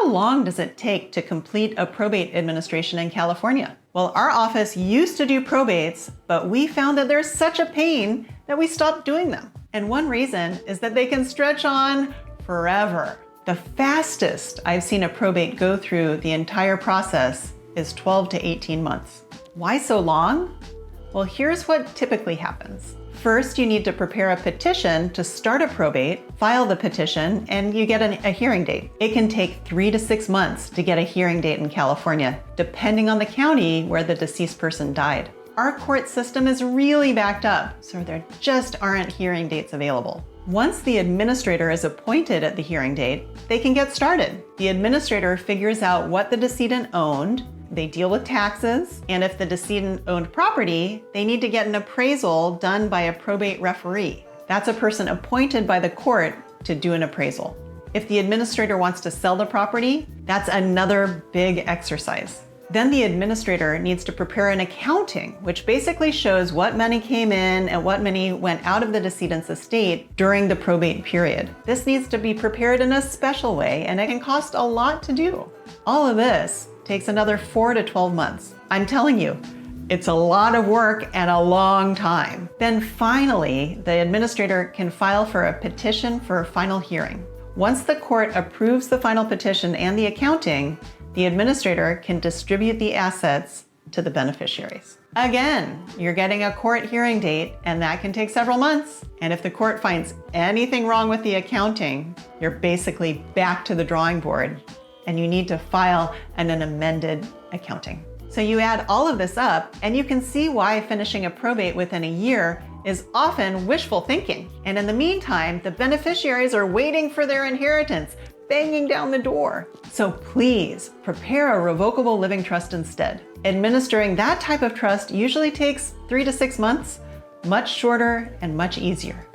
How long does it take to complete a probate administration in California? Well, our office used to do probates, but we found that they're such a pain that we stopped doing them. And one reason is that they can stretch on forever. The fastest I've seen a probate go through the entire process is 12 to 18 months. Why so long? Well, here's what typically happens. First, you need to prepare a petition to start a probate, file the petition, and you get a hearing date. It can take 3 to 6 months to get a hearing date in California, depending on the county where the deceased person died. Our court system is really backed up, so there just aren't hearing dates available. Once the administrator is appointed at the hearing date, they can get started. The administrator figures out what the decedent owned, they deal with taxes, and if the decedent owned property, they need to get an appraisal done by a probate referee. That's a person appointed by the court to do an appraisal. If the administrator wants to sell the property, that's another big exercise. Then the administrator needs to prepare an accounting, which basically shows what money came in and what money went out of the decedent's estate during the probate period. This needs to be prepared in a special way, and it can cost a lot to do. All of this takes another 4 to 12 months. I'm telling you, it's a lot of work and a long time. Then finally, the administrator can file for a petition for a final hearing. Once the court approves the final petition and the accounting, the administrator can distribute the assets to the beneficiaries. Again, you're getting a court hearing date, and that can take several months. And if the court finds anything wrong with the accounting, you're basically back to the drawing board, and you need to file an amended accounting. So you add all of this up, and you can see why finishing a probate within a year is often wishful thinking. And in the meantime, the beneficiaries are waiting for their inheritance, banging down the door. So please prepare a revocable living trust instead. Administering that type of trust usually takes 3 to 6 months, much shorter and much easier.